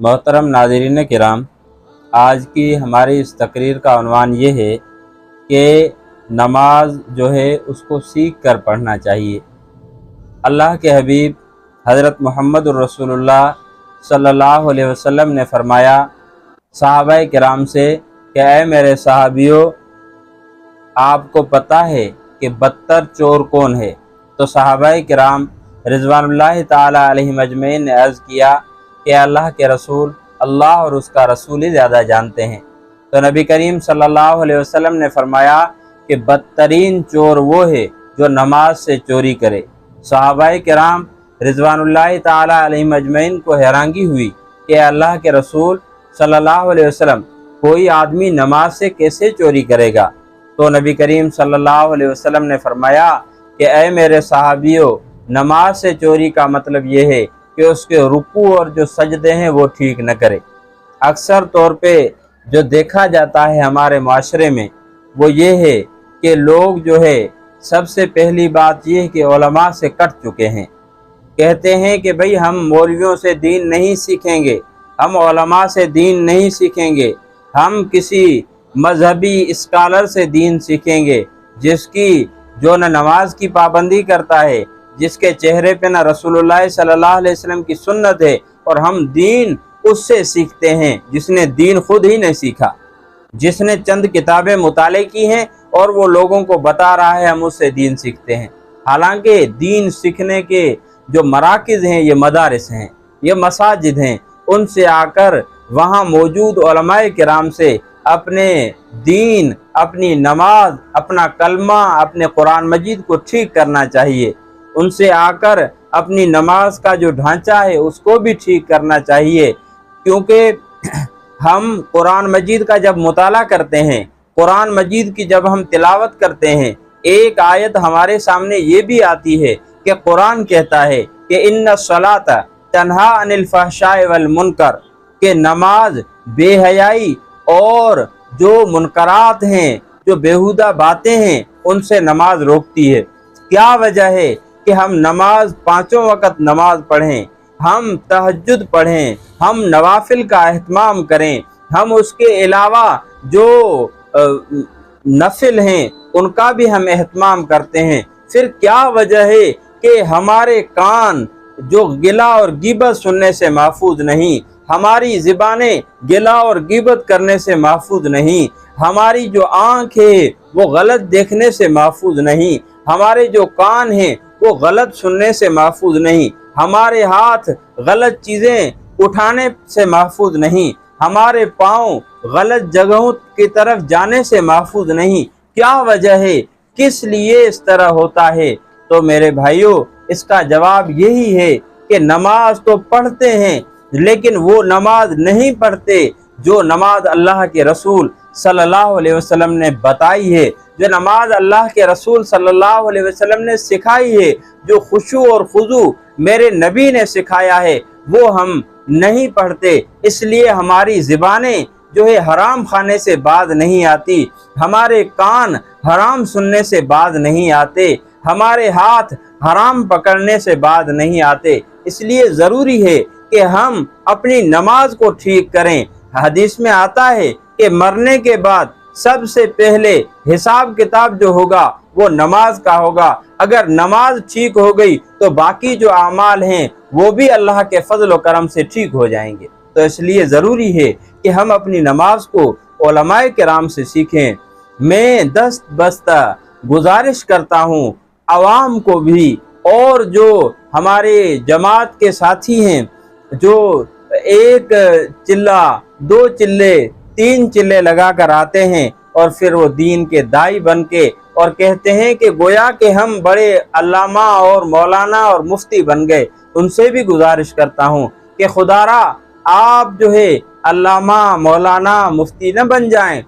मोहतरम नाज़रीन किराम, आज की हमारी इस तकरीर का उन्वान ये है कि नमाज जो है उसको सीख कर पढ़ना चाहिए। अल्लाह के हबीब हज़रत मुहम्मद रसूलुल्लाह सल्लल्लाहु अलैहि वसल्लम ने फरमाया सहाबाए किराम से कि ऐ मेरे सहाबियों, आपको पता है कि बदतर चोर कौन है? तो सहाबाए किराम रिज़वानुल्लाह ताला अलैहिम अजमईन ने अर्ज़ किया कि अल्लाह के रसूल, अल्लाह और उसका रसूल ही ज़्यादा जानते हैं। तो नबी करीम सल्लल्लाहु अलैहि वसल्लम ने फरमाया कि बदतरीन चोर वो है जो नमाज से चोरी करे। सहाबाए किराम रिज़वानुल्लाह ताला अलैहिम अजमईन को हैरानगी हुई कि अल्लाह के रसूल सल्लल्लाहु अलैहि वसल्लम, कोई आदमी नमाज से कैसे चोरी करेगा? तो नबी करीम सल्लल्लाहु अलैहि वसल्लम ने फरमाया कि ऐ मेरे सहाबियों, नमाज से चोरी का मतलब ये है कि उसके रुकू और जो सजदे हैं वो ठीक न करे। अक्सर तौर पे जो देखा जाता है हमारे माशरे में वो ये है कि लोग जो है, सबसे पहली बात ये है कि उलमा से कट चुके हैं। कहते हैं कि भाई हम मौलवियों से दीन नहीं सीखेंगे, हम उलमा से दीन नहीं सीखेंगे, हम किसी मजहबी स्कॉलर से दीन सीखेंगे जिसकी जो न नमाज की पाबंदी करता है, जिसके चेहरे पे न रसूलुल्लाह सल्लल्लाहु अलैहि वसल्लम की सुन्नत है, और हम दीन उससे सीखते हैं जिसने दीन खुद ही नहीं सीखा, जिसने चंद किताबें मुताले की हैं और वो लोगों को बता रहा है हम उससे दीन सीखते हैं। हालांकि दीन सीखने के जो मराकिज़ हैं ये मदारिस हैं, ये मसाजिद हैं। उनसे आकर वहाँ मौजूद उलमाए किराम से अपने दीन, अपनी नमाज, अपना कलमा, अपने कुरान मजीद को ठीक करना चाहिए। उनसे आकर अपनी नमाज का जो ढांचा है उसको भी ठीक करना चाहिए, क्योंकि हम कुरान मजीद का जब मुताला करते हैं, कुरान मजीद की जब हम तिलावत करते हैं, एक आयत हमारे सामने ये भी आती है कि कुरान कहता है कि इन्ना सलात तन्हा अनिल फहशाए वल मुनकर, के नमाज बेहयाई और जो मुनकरात हैं, जो बेहुदा बातें हैं, उनसे नमाज रोकती है। क्या वजह है कि हम नमाज, पाँचों वक़्त नमाज पढ़ें, हम तहज्जुद पढ़ें, हम नवाफिल का अहतमाम करें, हम उसके अलावा जो नफिल हैं उनका भी हम अहतमाम करते हैं। फिर क्या वजह है कि हमारे कान जो गिला और गिबत सुनने से महफूज नहीं, हमारी ज़बानें गिला और गिबत करने से महफूज नहीं, हमारी जो आँख है वो गलत देखने से महफूज नहीं, हमारे जो कान हैं वो गलत सुनने से महफूज नहीं, हमारे हाथ गलत चीज़ें उठाने से महफूज नहीं, हमारे पाँव गलत जगहों की तरफ जाने से महफूज नहीं। क्या वजह है, किस लिए इस तरह होता है? तो मेरे भाइयों, इसका जवाब यही है कि नमाज तो पढ़ते हैं लेकिन वो नमाज नहीं पढ़ते जो नमाज अल्लाह के रसूल सल्लल्लाहु अलैहि वसल्लम ने बताई है, जो नमाज अल्लाह के रसूल सल्लल्लाहु अलैहि वसल्लम ने सिखाई है, जो खुशू और खुजू मेरे नबी ने सिखाया है, वो हम नहीं पढ़ते। इसलिए हमारी ज़बानें जो है हराम खाने से बाज नहीं आती, हमारे कान हराम सुनने से बाज नहीं आते, हमारे हाथ हराम पकड़ने से बाज नहीं आते। इसलिए ज़रूरी है कि हम अपनी नमाज को ठीक करें। हदीस में आता है कि मरने के बाद सबसे पहले हिसाब किताब जो होगा वो नमाज का होगा। अगर नमाज ठीक हो गई तो बाकी जो आमाल हैं वो भी अल्लाह के फजल व करम से ठीक हो जाएंगे। तो इसलिए ज़रूरी है कि हम अपनी नमाज को उलमाए किराम से सीखें। मैं दस्त बस्ता गुजारिश करता हूँ आवाम को भी, और जो हमारे जमात के साथी हैं जो एक चिल्ला, दो चिल्ले, तीन चिल्ले लगा कर आते हैं और फिर वो दीन के दाई बन के और कहते हैं कि गोया कि हम बड़े अल्लामा और मौलाना और मुफ्ती बन गए, उनसे भी गुजारिश करता हूँ कि खुदारा आप जो है अल्लामा, मौलाना, मुफ्ती न बन जाएं।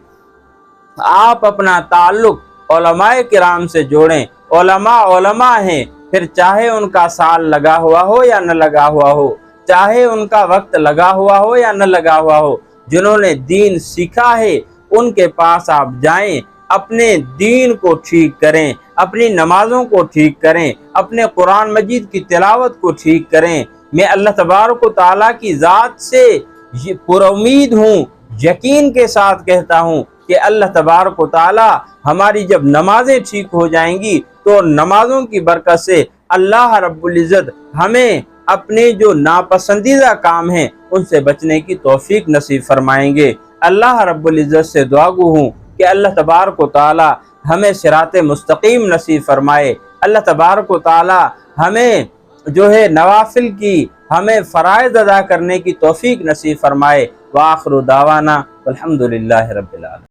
आप अपना ताल्लुक़ उलमाए किराम से जोड़ें। उलमा हैं, फिर चाहे उनका साल लगा हुआ हो या न लगा हुआ हो, चाहे उनका वक्त लगा हुआ हो या न लगा हुआ हो, जिन्होंने दीन सीखा है उनके पास आप जाएं, अपने दीन को ठीक करें, अपनी नमाज़ों को ठीक करें, अपने कुरान मजीद की तिलावत को ठीक करें। मैं अल्लाह तबारक व तआला की ज़ात से یہ پر امید ہوں، یقین کے ساتھ کہتا ہوں کہ اللہ تبارک و تعالی ہماری جب نمازیں ٹھیک ہو جائیں گی تو نمازوں کی برکت سے اللہ رب العزت ہمیں اپنے جو ناپسندیدہ کام ہیں ان سے بچنے کی توفیق نصیب فرمائیں گے۔ اللہ رب العزت سے دعا گو ہوں کہ اللہ تبارک و تعالی ہمیں صراط مستقیم نصیب فرمائے، اللہ تبارک و تعالی ہمیں جو ہے نوافل کی، ہمیں فرائض ادا کرنے کی توفیق نصیب فرمائے۔ وآخر دعوانا الحمدللہ رب العالمین۔